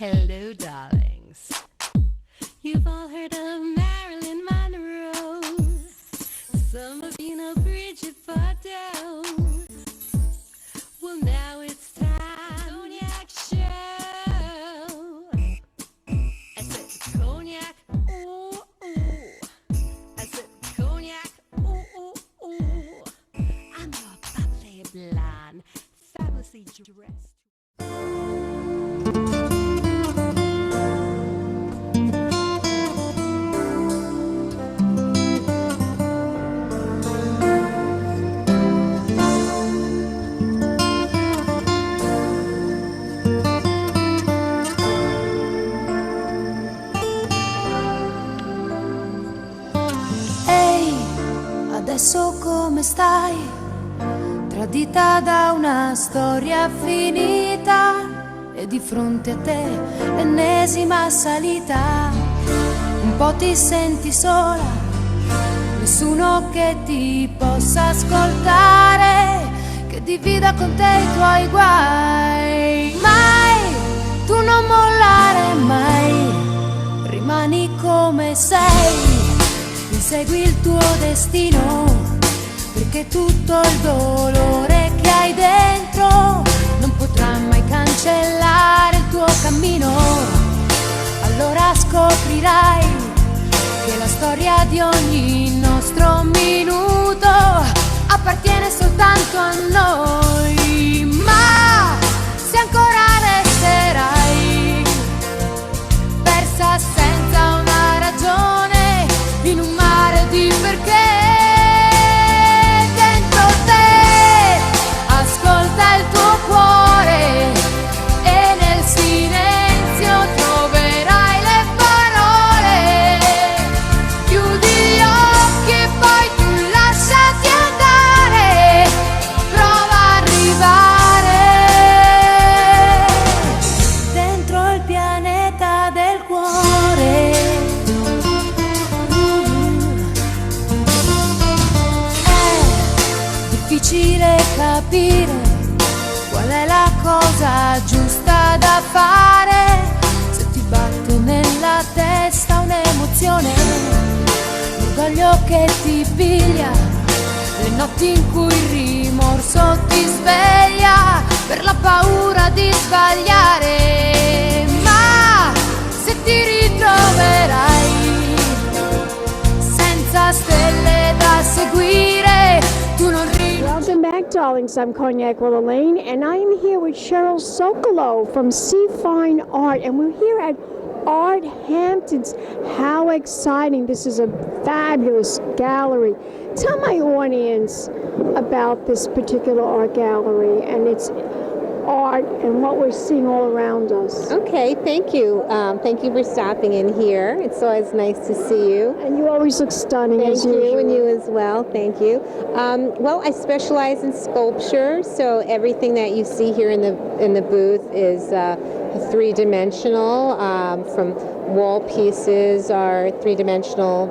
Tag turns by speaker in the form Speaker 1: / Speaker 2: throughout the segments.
Speaker 1: Hello, darlings. You've all heard of Marilyn Monroe. Some of you know Bridget Bardot. Well, now it's time. Cognac show. I said cognac, ooh, ooh. I said cognac, ooh, ooh, ooh. I'm a bubbly blonde, fabulously dressed.
Speaker 2: Adesso come stai? Tradita da una storia finita e di fronte a te l'ennesima salita. Un po' ti senti sola, nessuno che ti possa ascoltare, che divida con te i tuoi guai. Mai, tu non mollare mai, rimani come sei. Segui il tuo destino, perché tutto il dolore che hai dentro non potrà mai cancellare il tuo cammino. Allora scoprirai che la storia di ogni nostro minuto appartiene soltanto a noi. Ma se ancora resterai persa senza una ragione in un mare di perché, dentro te ascolta il tuo cuore e nel silenzio troverai le parole. Chiudi gli occhi e poi tu lasciati andare, prova a arrivare dentro il pianeta del cuore. Difficile capire qual è la cosa giusta da fare, se ti batte nella testa un'emozione, l'orgoglio che ti piglia, le notti in cui il rimorso ti sveglia per la paura di sbagliare. Ma se ti ritroverai senza stelle da seguire, tu non
Speaker 3: Welcome back, darlings. I'm Cognac Wellerlane, and I am here with Cheryl Sokolow from Sea Fine Art, and we're here at Arthampton's. How exciting! This is a fabulous gallery. Tell my audience about this particular art gallery and its art and what we're seeing all around us.
Speaker 4: Okay, thank you. Thank you for stopping in here. It's always nice to see you.
Speaker 3: And you always look stunning, as usual.
Speaker 4: Thank you, and you as well. Thank you. Well, I specialize in sculpture, so everything that you see here in the booth is three-dimensional. From wall pieces are three-dimensional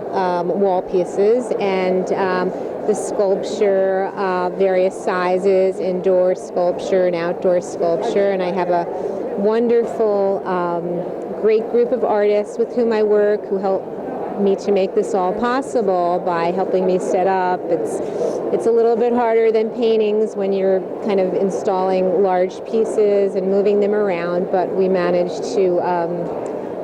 Speaker 4: wall pieces, and the sculpture, various sizes, indoor sculpture and outdoor sculpture, and I have a wonderful, great group of artists with whom I work who help me to make this all possible by helping me set up. It's a little bit harder than paintings when you're kind of installing large pieces and moving them around, but we managed to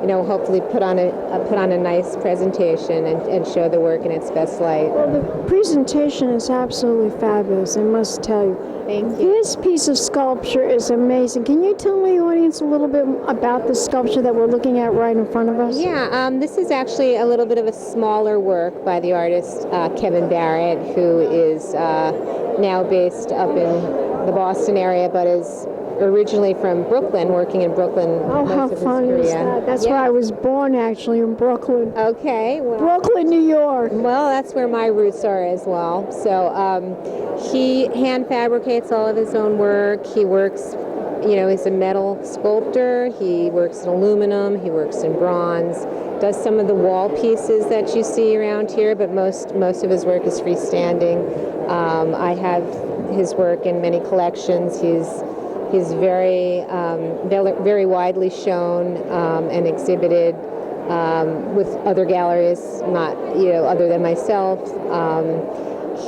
Speaker 4: hopefully put on a nice presentation and show the work in its best light.
Speaker 3: Well, the presentation is absolutely fabulous, I must tell you.
Speaker 4: Thank you.
Speaker 3: This piece of sculpture is amazing. Can you tell my audience a little bit about the sculpture that we're looking at right in front of us?
Speaker 4: Yeah, this is actually a little bit of a smaller work by the artist Kevin Barrett, who is now based up in the Boston area, but is originally from Brooklyn, working in Brooklyn most
Speaker 3: how
Speaker 4: of his
Speaker 3: fun
Speaker 4: career.
Speaker 3: is that? That's where I was born, actually, in Brooklyn.
Speaker 4: Okay. Well,
Speaker 3: Brooklyn, New York.
Speaker 4: Well, that's where my roots are as well. So he hand fabricates all of his own work. He works, he's a metal sculptor. He works in aluminum. He works in bronze. Does some of the wall pieces that you see around here, but most of his work is freestanding. I have his work in many collections. He's He's very widely shown and exhibited with other galleries, not other than myself.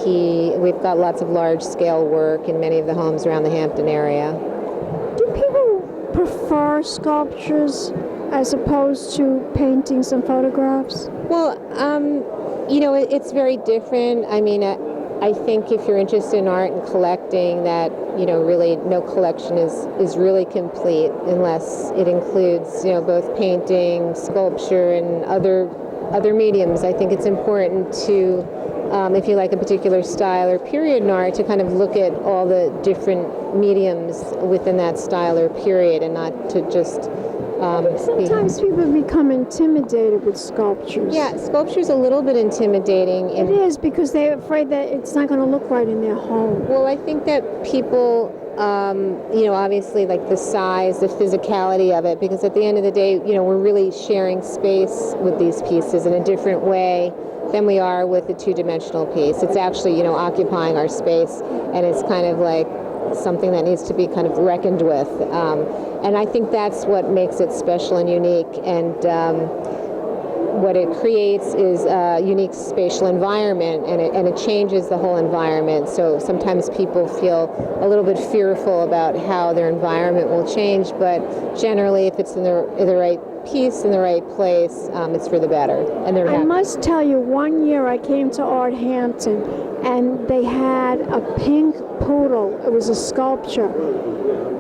Speaker 4: We've got lots of large-scale work in many of the homes around the Hampton area.
Speaker 3: Do people prefer sculptures as opposed to paintings and photographs?
Speaker 4: Well, it's very different. I mean, I think if you're interested in art and collecting, that really no collection is really complete unless it includes both painting, sculpture, and other mediums. I think it's important to, if you like a particular style or period in art, to kind of look at all the different mediums within that style or period, and not to just.
Speaker 3: Sometimes people become intimidated with sculptures.
Speaker 4: Yeah, sculpture's a little bit intimidating.
Speaker 3: It is, because they're afraid that it's not going to look right in their home.
Speaker 4: Well, I think that people, obviously like the size, the physicality of it, because at the end of the day, we're really sharing space with these pieces in a different way than we are with a two-dimensional piece. It's actually, occupying our space, and it's kind of like something that needs to be kind of reckoned with. And I think that's what makes it special and unique. And what it creates is a unique spatial environment, and it changes the whole environment. So sometimes people feel a little bit fearful about how their environment will change, but generally, if it's in the right piece in the right place, it's for the better. And they're happy.
Speaker 3: I must tell you, one year I came to Arthampton, and they had a pink poodle. It was a sculpture.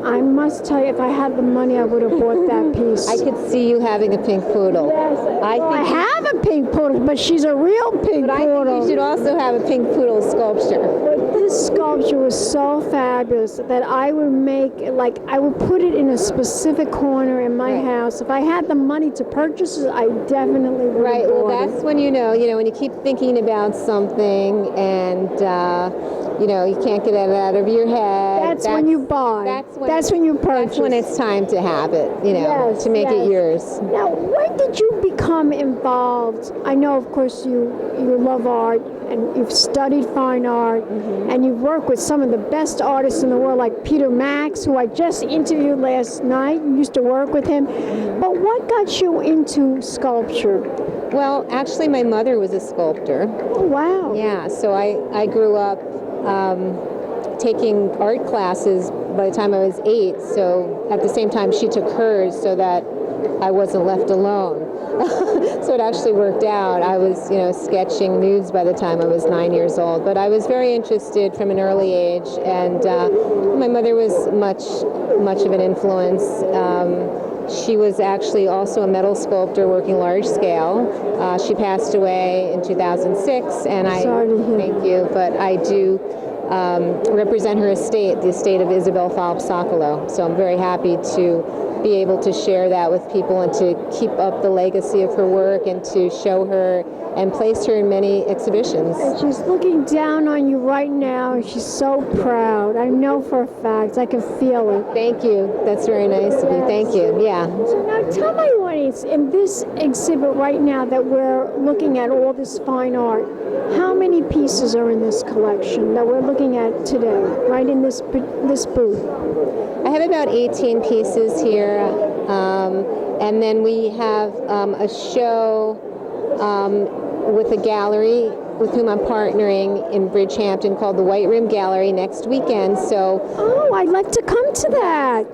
Speaker 3: I must tell you, if I had the money, I would have bought that piece.
Speaker 4: I could see you having a pink poodle.
Speaker 3: Yes, I have a pink poodle, but she's a real pink
Speaker 4: but
Speaker 3: poodle.
Speaker 4: I think you should also have a pink poodle sculpture.
Speaker 3: But this sculpture was so fabulous that I would put it in a specific corner in my house. If I had the money to purchase it, I definitely would have bought
Speaker 4: Well, that's
Speaker 3: it.
Speaker 4: when when you keep thinking about something and you can't get it out of your head.
Speaker 3: That's when you buy. That's when you purchase.
Speaker 4: That's when it's time to have it,
Speaker 3: Yes,
Speaker 4: to make it yours.
Speaker 3: Now, when did you become involved? I know, of course, you love art, and you've studied fine art, and you've worked with some of the best artists in the world, like Peter Max, who I just interviewed last night. You used to work with him. But what got you into sculpture?
Speaker 4: Well, actually, my mother was a sculptor.
Speaker 3: Oh, wow.
Speaker 4: Yeah, so I grew up taking art classes by the time I was 8, so at the same time she took hers, so that I wasn't left alone. So it actually worked out. I was, sketching nudes by the time I was 9 years old, but I was very interested from an early age, and my mother was much of an influence. She was actually also a metal sculptor working large scale. She passed away in 2006, and thank you, but I do represent her estate, the estate of Isabel Sokolow. So I'm very happy to be able to share that with people and to keep up the legacy of her work and to show her and place her in many exhibitions.
Speaker 3: And she's looking down on you right now, and she's so proud. I know for a fact. I can feel it.
Speaker 4: Thank you. That's very nice of you. Thank you. Yeah.
Speaker 3: So now tell my audience, in this exhibit right now that we're looking at all this fine art, how many pieces are in this collection that we're looking at today, right in this booth?
Speaker 4: I have about 18 pieces here, and then we have a show with a gallery with whom I'm partnering in Bridgehampton called the White Room Gallery next weekend. So,
Speaker 3: I'd like to come to that.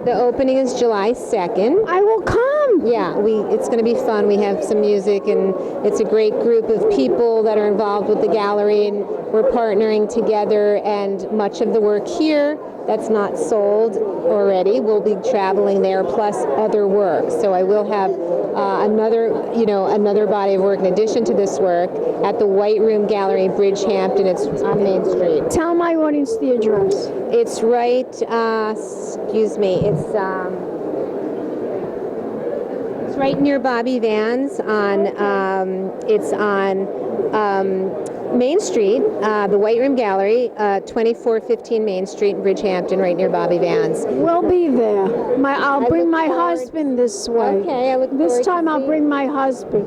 Speaker 4: The opening is July 2nd.
Speaker 3: I will come.
Speaker 4: Yeah, it's going to be fun. We have some music, and it's a great group of people that are involved with the gallery, and we're partnering together, and much of the work here that's not sold already will be traveling there, plus other work. So I will have another body of work in addition to this work at the White Room Gallery, Bridgehampton. It's on Main Street.
Speaker 3: Tell my audience the address.
Speaker 4: It's right, it's right near Bobby Van's it's on Main Street, the White Room Gallery, 2415 Main Street in Bridgehampton, right near Bobby Van's.
Speaker 3: We'll be there. I'll bring my husband this way.
Speaker 4: Okay, I look forward
Speaker 3: This time
Speaker 4: to
Speaker 3: I'll
Speaker 4: seeing
Speaker 3: bring my husband.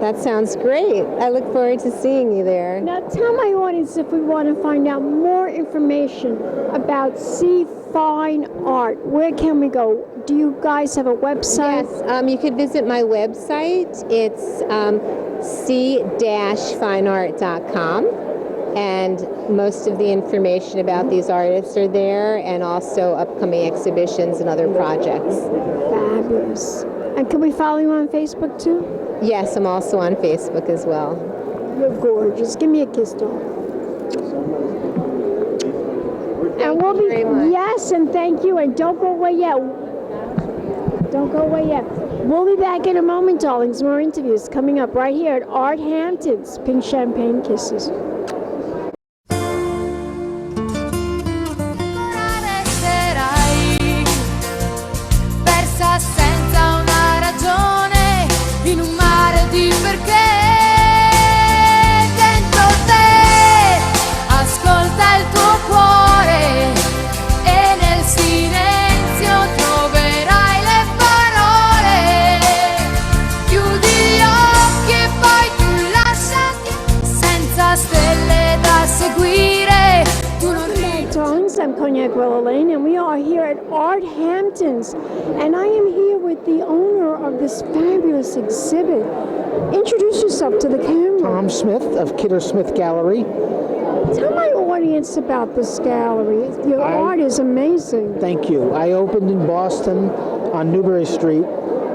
Speaker 4: That sounds great. I look forward to seeing you there.
Speaker 3: Now tell my audience if we want to find out more information about C Fine Art. Where can we go? Do you guys have a website?
Speaker 4: Yes, you could visit my website. It's c-fineart.com, and most of the information about these artists are there, and also upcoming exhibitions and other projects.
Speaker 3: Fabulous. And can we follow you on Facebook too?
Speaker 4: Yes, I'm also on Facebook as well.
Speaker 3: You're gorgeous. Give me a kiss, doll. And we'll be,
Speaker 4: very much.
Speaker 3: yes, and thank you, and don't go away yet. Don't go away yet. We'll be back in a moment, darlings. More interviews coming up right here at Arthampton's Pink Champagne Kisses.
Speaker 2: Resterai persa senza una ragione in un mare di perché dentro te ascolta il tuo cuore e nel silenzio troverai le parole. Chiudi gli occhi e poi tu lasciati senza stelle da seguire. Tu non
Speaker 3: Darlings, I'm Cognac Wellerlane, and we are here at Arthampton's, and I am here with the owner of this fabulous exhibit. Introduce yourself to the camera.
Speaker 5: Tom Smith of Kidder+Smith Gallery.
Speaker 3: Tell my audience about this gallery. Your art is amazing.
Speaker 5: Thank you. I opened in Boston on Newbury Street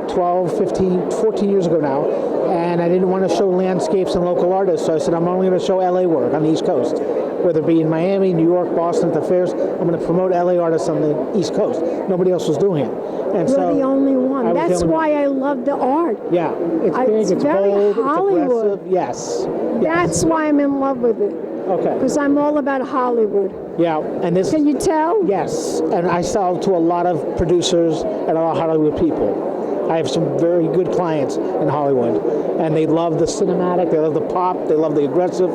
Speaker 5: 12, 15, 14 years ago now, and I didn't want to show landscapes and local artists, so I said I'm only going to show LA work on the East Coast. Whether it be in Miami, New York, Boston at the fairs, I'm going to promote LA artists on the East Coast. Nobody else was doing it. And
Speaker 3: You're
Speaker 5: so
Speaker 3: the only one.
Speaker 5: I was the
Speaker 3: That's
Speaker 5: only
Speaker 3: why I love the art.
Speaker 5: Yeah, it's big,
Speaker 3: It's
Speaker 5: it's
Speaker 3: very
Speaker 5: bold,
Speaker 3: Hollywood.
Speaker 5: it's aggressive. Yes.
Speaker 3: That's why I'm in love with it,
Speaker 5: Okay.
Speaker 3: because I'm all about Hollywood.
Speaker 5: Yeah, and this.
Speaker 3: Can you tell?
Speaker 5: Yes, and I sell to a lot of producers and a lot of Hollywood people. I have some very good clients in Hollywood, and they love the cinematic, they love the pop, they love the aggressive,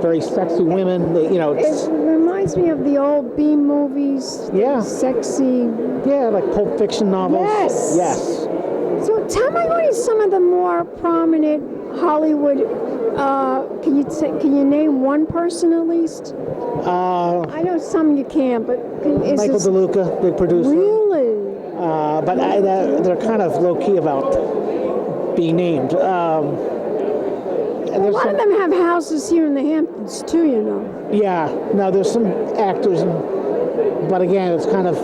Speaker 5: very sexy women. They,
Speaker 3: It reminds me of the old B movies.
Speaker 5: Yeah.
Speaker 3: Sexy.
Speaker 5: yeah, like Pulp Fiction novels.
Speaker 3: Yes.
Speaker 5: Yes.
Speaker 3: So tell my audience some of the more prominent Hollywood. Can you name one person at least? I know some you can, but is
Speaker 5: Michael
Speaker 3: this
Speaker 5: DeLuca, big producer.
Speaker 3: really?
Speaker 5: But they're kind of low key about being named.
Speaker 3: A lot of them have houses here in the Hamptons too, you know.
Speaker 5: Yeah, no, there's some actors, but again, it's kind of,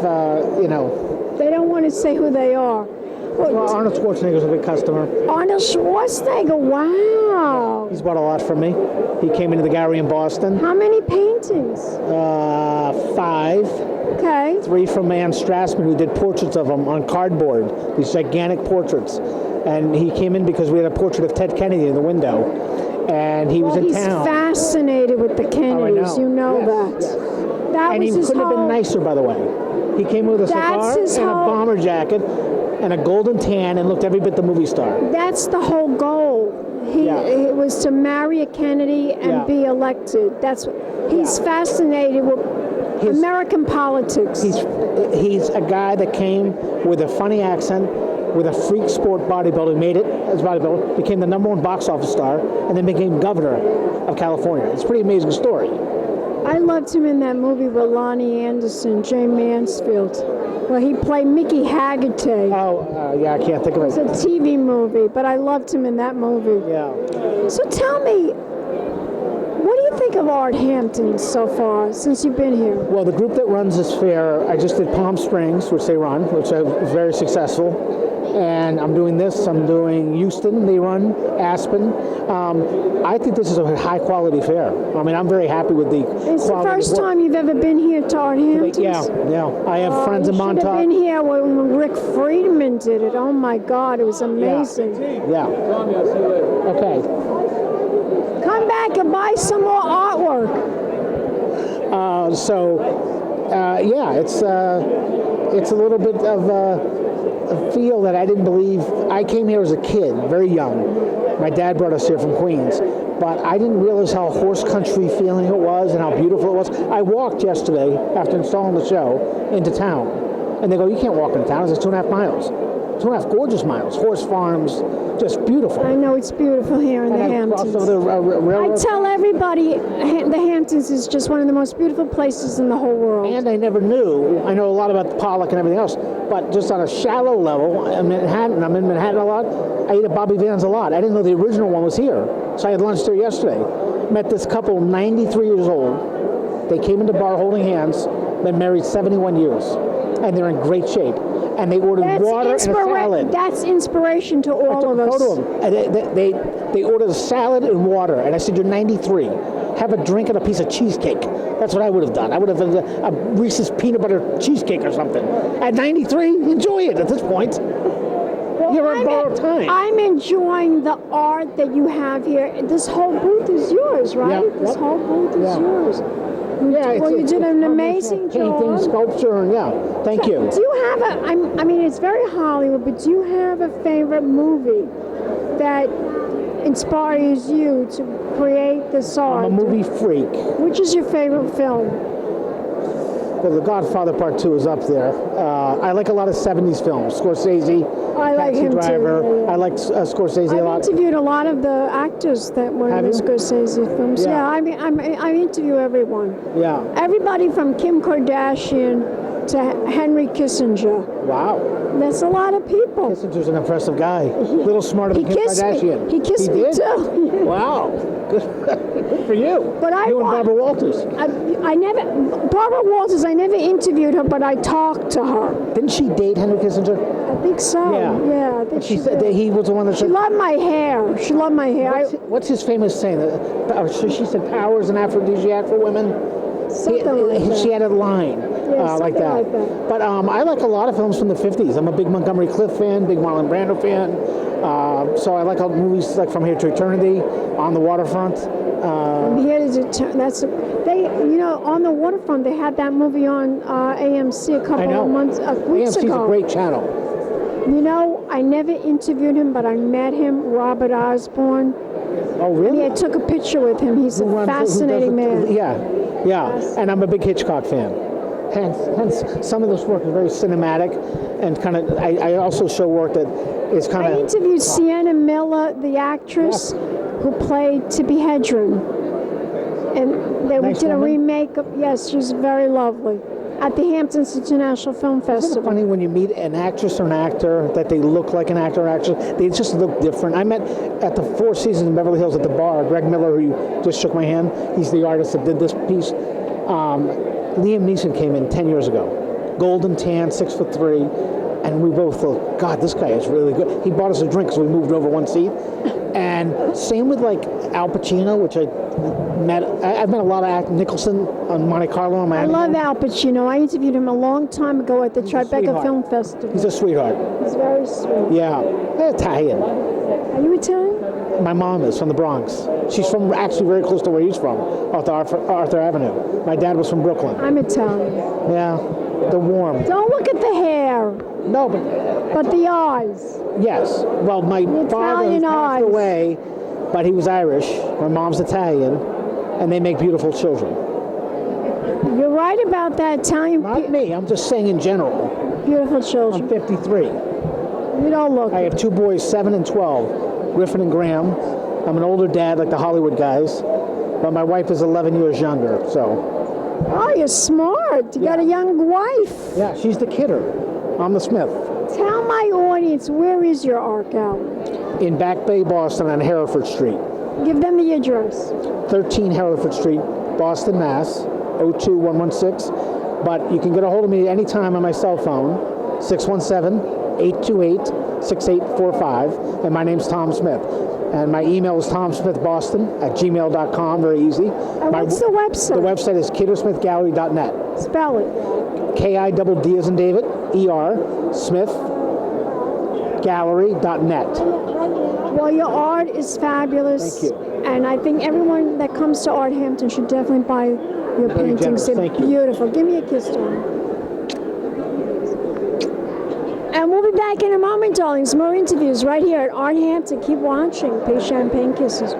Speaker 3: They don't want to say who they are.
Speaker 5: Well, Arnold Schwarzenegger's a big customer.
Speaker 3: Arnold Schwarzenegger, wow.
Speaker 5: He's bought a lot from me. He came into the gallery in Boston.
Speaker 3: How many paintings?
Speaker 5: 5.
Speaker 3: Okay.
Speaker 5: 3 from Anne Strassman, who did portraits of him on cardboard, these gigantic portraits. And he came in because we had a portrait of Ted Kennedy in the window. And he was in
Speaker 3: He's
Speaker 5: town.
Speaker 3: fascinated with the Kennedys, you know
Speaker 5: Yes,
Speaker 3: that.
Speaker 5: yes.
Speaker 3: That
Speaker 5: And
Speaker 3: was
Speaker 5: he
Speaker 3: his
Speaker 5: couldn't have
Speaker 3: whole...
Speaker 5: been nicer, by the way. He came with a cigar
Speaker 3: his
Speaker 5: and a
Speaker 3: whole-
Speaker 5: bomber jacket and a golden tan and looked every bit the movie star.
Speaker 3: That's the whole goal. It was to marry a Kennedy and
Speaker 5: Yeah.
Speaker 3: be elected. That's what he's fascinated with American politics.
Speaker 5: He's a guy that came with a funny accent, with a freak sport bodybuilder, made it as a bodybuilder, became the #1 box office star, and then became governor of California. It's a pretty amazing story.
Speaker 3: I loved him in that movie with Lonnie Anderson, Jay Mansfield, where he played Mickey Haggerty.
Speaker 5: Yeah, I can't think of
Speaker 3: It's
Speaker 5: it.
Speaker 3: a TV movie, but I loved him in that movie.
Speaker 5: Yeah.
Speaker 3: So tell me, what do you think of Arthampton so far, since you've been here?
Speaker 5: Well, the group that runs this fair, I just did Palm Springs, which they run, which was very successful. And I'm doing this, I'm doing Houston, they run, Aspen. I think this is a high-quality fair. I mean, I'm very happy with the
Speaker 3: It's the
Speaker 5: quality of
Speaker 3: first
Speaker 5: work.
Speaker 3: time you've ever been here to Arthampton?
Speaker 5: Yeah. I have friends in
Speaker 3: You should have
Speaker 5: Montauk.
Speaker 3: been here when Rick Friedman did it. Oh my God, it was amazing.
Speaker 5: Yeah. Okay.
Speaker 3: Come back and buy some more artwork.
Speaker 5: It's a little bit of a feel that I didn't believe. I came here as a kid, very young. My dad brought us here from Queens, but I didn't realize how horse country feeling it was and how beautiful it was. I walked yesterday after installing the show into town, and they go, "You can't walk into town. It's 2.5 miles." 2.5 gorgeous miles. Horse farms, just beautiful.
Speaker 3: I know it's beautiful here in the Hamptons. I tell everybody the Hamptons is just one of the most beautiful places in the whole world.
Speaker 5: And I never knew. I know a lot about Pollock and everything else, but just on a shallow level, I'm in Manhattan a lot. I eat at Bobby Van's a lot. I didn't know the original one was here, so I had lunch there yesterday. Met this couple, 93 years old. They came into the bar holding hands. Been married 71 years, and they're in great shape. And they ordered water and a salad.
Speaker 3: That's inspiration to all of us.
Speaker 5: Photo of them. And they ordered a salad and water. And I said, "You're 93. Have a drink and a piece of cheesecake." That's what I would have done. I would have done a Reese's peanut butter cheesecake or something. At 93, enjoy it at this point.
Speaker 3: Well,
Speaker 5: You're on borrowed time.
Speaker 3: I'm enjoying the art that you have here. This whole booth is yours, right?
Speaker 5: Yeah.
Speaker 3: This whole booth is yours. Well, you did an amazing job.
Speaker 5: Painting, sculpture, and thank you.
Speaker 3: Do you have I mean, it's very Hollywood, but do you have a favorite movie that inspires you to create this art?
Speaker 5: I'm a movie freak.
Speaker 3: Which is your favorite film?
Speaker 5: Well, The Godfather Part 2 is up there. I like a lot of 70s films. Scorsese,
Speaker 3: I like
Speaker 5: Taxi
Speaker 3: him
Speaker 5: Driver.
Speaker 3: too. Yeah.
Speaker 5: I like Scorsese a lot.
Speaker 3: I've interviewed a lot of the actors that were in the Scorsese films.
Speaker 5: Yeah.
Speaker 3: I mean, I interview everyone.
Speaker 5: Yeah.
Speaker 3: Everybody from Kim Kardashian to Henry Kissinger.
Speaker 5: Wow.
Speaker 3: That's a lot of people.
Speaker 5: Kissinger's an impressive guy. A little smarter than Kim Kardashian.
Speaker 3: He kissed me
Speaker 5: did?
Speaker 3: too.
Speaker 5: Wow. Good for you.
Speaker 3: But
Speaker 5: you and Barbara Walters.
Speaker 3: Barbara Walters, I never interviewed her, but I talked to her.
Speaker 5: Didn't she date Henry Kissinger?
Speaker 3: I think so. Yeah. I think
Speaker 5: She said that he was the one that
Speaker 3: She loved my hair. She loved my hair.
Speaker 5: What's his famous saying? She said power is an aphrodisiac for women. She had a line like that. But I like a lot of films from the 50s. I'm a big Montgomery Clift fan, big Marlon Brando fan. So I like all movies like From Here to Eternity, On the Waterfront.
Speaker 3: On the Waterfront, they had that movie on AMC a couple of weeks
Speaker 5: AMC's
Speaker 3: ago.
Speaker 5: a great channel.
Speaker 3: I never interviewed him, but I met him, Robert Osborne.
Speaker 5: Oh, really?
Speaker 3: I took a picture with him. He's a fascinating man.
Speaker 5: Yeah. And I'm a big Hitchcock fan. Hence, some of this work is very cinematic, and kind of. I also show work that is kind of.
Speaker 3: I interviewed Sienna Miller, the actress who played Tippi Hedren, and they did a remake of. Yes, she's very lovely. At the Hamptons International Film Festival.
Speaker 5: Isn't it funny when you meet an actress or an actor that they look like an actor or actress? They just look different. I met at the Four Seasons in Beverly Hills at the bar, Greg Miller, who just shook my hand. He's the artist that did this piece. Liam Neeson came in 10 years ago. Golden tan, 6'3", and we both thought, God, this guy is really good. He bought us a drink because we moved over one seat. And same with like Al Pacino, which I've met a lot of Nicholson on Monte Carlo on Miami.
Speaker 3: I love Al Pacino. I interviewed him a long time ago at the Tribeca Film Festival.
Speaker 5: He's a sweetheart.
Speaker 3: He's very sweet.
Speaker 5: Yeah, they're Italian.
Speaker 3: Are you Italian?
Speaker 5: My mom is from the Bronx. She's from actually very close to where he's from, off the Arthur Avenue. My dad was from Brooklyn.
Speaker 3: I'm Italian.
Speaker 5: Yeah, they're warm.
Speaker 3: Don't look at the hair.
Speaker 5: No,
Speaker 3: but the eyes.
Speaker 5: Yes. Well, my father passed away, but he was Irish. My mom's Italian, and they make beautiful children.
Speaker 3: You're right about that Italian.
Speaker 5: Not me. I'm just saying in general.
Speaker 3: Beautiful children.
Speaker 5: I'm 53.
Speaker 3: You don't look.
Speaker 5: I have two boys, 7 and 12. Griffin and Graham. I'm an older dad like the Hollywood guys, but my wife is 11 years younger, so.
Speaker 3: Oh, you're smart. You got a young wife.
Speaker 5: Yeah, she's the Kidder. I'm the Smith.
Speaker 3: Tell my audience, where is your art gallery?
Speaker 5: In Back Bay, Boston on Hereford Street.
Speaker 3: Give them the address.
Speaker 5: 13 Hereford Street, Boston, Mass. 02116. But you can get a hold of me anytime on my cell phone, 617-828-6845, and my name's Tom Smith. And my email is tomsmithboston@gmail.com, very easy.
Speaker 3: What's the website?
Speaker 5: The website is kiddersmithgallery.net.
Speaker 3: Spell it.
Speaker 5: KIDD as in David, ER, Smith, gallery.net.
Speaker 3: Well, your art is fabulous.
Speaker 5: Thank you.
Speaker 3: And I think everyone that comes to Arthampton should definitely buy your paintings. They're beautiful. Give me a kiss, Tom. And we'll be back in a moment, darlings. More interviews right here at Arthampton. Keep watching. Pay champagne kisses.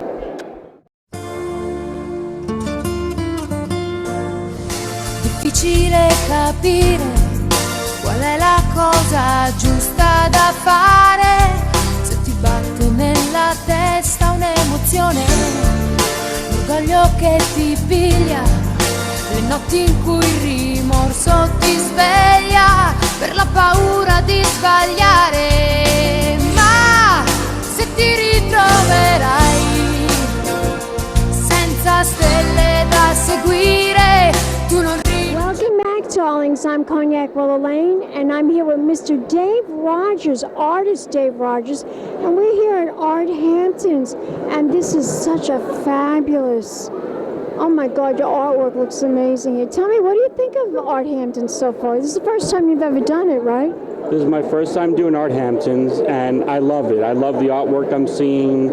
Speaker 2: Difficile capire qual è la cosa giusta da fare. notti in cui il rimorso ti sveglia per la paura di sbagliare, ma se ti ritroverai senza stelle da seguire, tu non
Speaker 3: Welcome back, darlings. I'm Cognac Wellerlane, and I'm here with Mr. Dave Rogers, artist Dave Rogers, and we're here at Arthampton's, and this is such a fabulous, oh my God, your artwork looks amazing here. Tell me, what do you think of Arthampton's so far? This is the first time you've ever done it, right?
Speaker 6: This is my first time doing Arthampton's, and I love it. I love the artwork I'm seeing.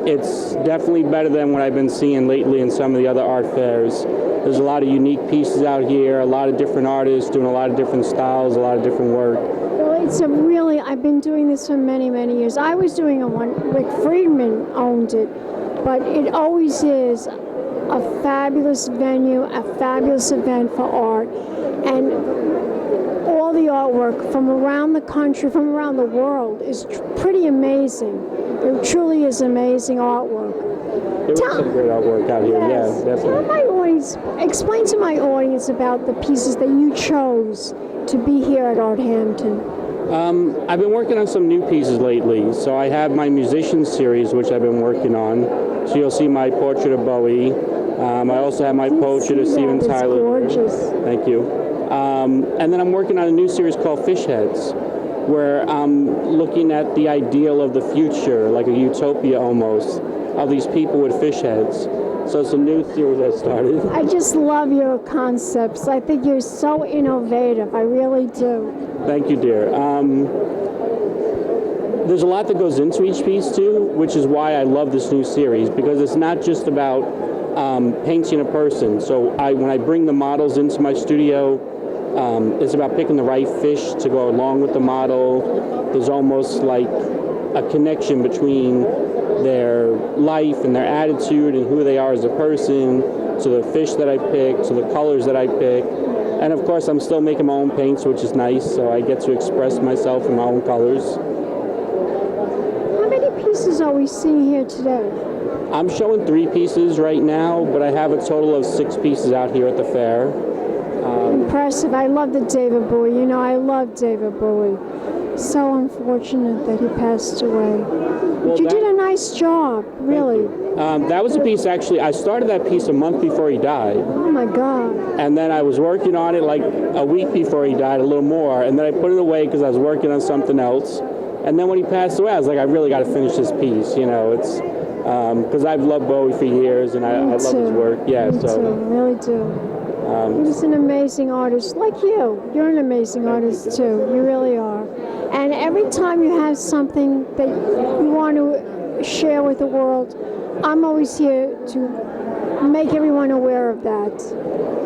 Speaker 6: It's definitely better than what I've been seeing lately in some of the other art fairs. There's a lot of unique pieces out here, a lot of different artists doing a lot of different styles, a lot of different work.
Speaker 3: Well, it's a really, I've been doing this for many, many years. I was doing a one, Rick Friedman owned it, but it always is a fabulous venue, a fabulous event for art, and all the artwork from around the country, from around the world is pretty amazing. It truly is amazing artwork.
Speaker 6: There was some great artwork out here,
Speaker 3: Yes.
Speaker 6: yeah,
Speaker 3: Tell
Speaker 6: definitely.
Speaker 3: my audience, explain to my audience about the pieces that you chose to be here at Arthampton.
Speaker 6: I've been working on some new pieces lately. So I have my musician series, which I've been working on. So you'll see my portrait of Bowie. I also have my portrait of Steven
Speaker 3: It's
Speaker 6: Tyler.
Speaker 3: gorgeous.
Speaker 6: Thank you. And then I'm working on a new series called Fish Heads, where I'm looking at the ideal of the future, like a utopia almost, of these people with fish heads. So it's a new series that started.
Speaker 3: I just love your concepts. I think you're so innovative. I really do.
Speaker 6: Thank you, dear. There's a lot that goes into each piece too, which is why I love this new series, because it's not just about painting a person. So when I bring the models into my studio, it's about picking the right fish to go along with the model. There's almost like a connection between their life and their attitude and who they are as a person, to the fish that I pick, to the colors that I pick. And of course, I'm still making my own paints, which is nice, so I get to express myself in my own colors.
Speaker 3: How many pieces are we seeing here today?
Speaker 6: I'm showing 3 pieces right now, but I have a total of 6 pieces out here at the fair.
Speaker 3: Impressive. I love the David Bowie. You know, I love David Bowie. So unfortunate that he passed away. But you did a nice job, really.
Speaker 6: That was a piece, actually, I started that piece a month before he died.
Speaker 3: Oh my God.
Speaker 6: And then I was working on it like a week before he died, a little more, and then I put it away because I was working on something else. And then when he passed away, I was like, I really got to finish this piece, you know. It's because I've loved Bowie for years, and I love his work. Yeah,
Speaker 3: Me too. I really do. He's an amazing artist, like you. You're an amazing artist too. You really are. And every time you have something that you want to share with the world, I'm always here to make everyone aware of that.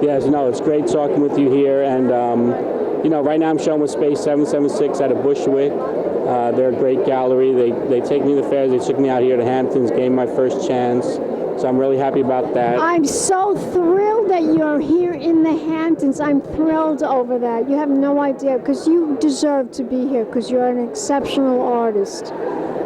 Speaker 6: Yes, no, it's great talking with you here, and you know, right now I'm showing with Space 776 out of Bushwick. They're a great gallery. They take me to the fairs. They took me out here to Hamptons, gave me my first chance. So I'm really happy about that.
Speaker 3: I'm so thrilled that you're here in the Hamptons. I'm thrilled over that. You have no idea, because you deserve to be here, because you're an exceptional artist.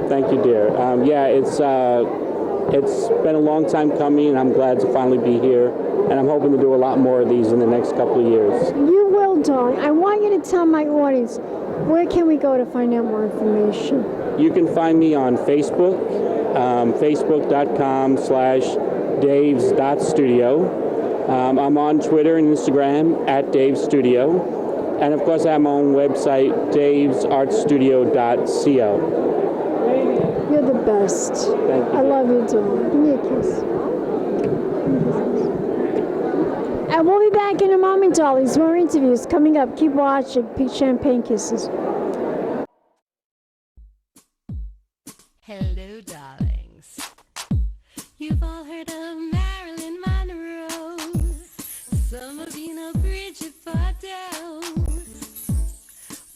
Speaker 6: Thank you, dear. Yeah, it's been a long time coming, and I'm glad to finally be here. And I'm hoping to do a lot more of these in the next couple of years.
Speaker 3: You will, darling. I want you to tell my audience, where can we go to find out more information?
Speaker 6: You can find me on Facebook, facebook.com/daves.studio. I'm on Twitter and Instagram @DavesStudio. And of course, I have my own website, davesartstudio.co.
Speaker 3: You're the best.
Speaker 6: Thank you.
Speaker 3: I love you, darling. Give me a kiss. And we'll be back in a moment, darlings. More interviews coming up. Keep watching. Peach Champagne Kisses.
Speaker 1: Hello, darlings. You've all heard of Marilyn Monroe. Some of you know Bridget Bardot.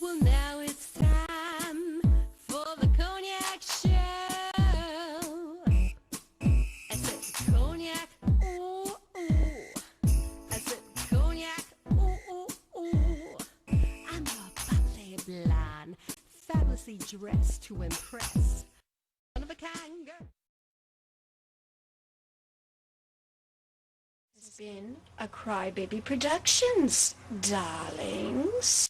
Speaker 1: Well, now it's time for the Cognac show. I said cognac, ooh, ooh. I said cognac, ooh, ooh, ooh. I'm a bubbly blonde, fabulously dressed to impress. One of a kind girl. been a Crybaby Productions, darlings.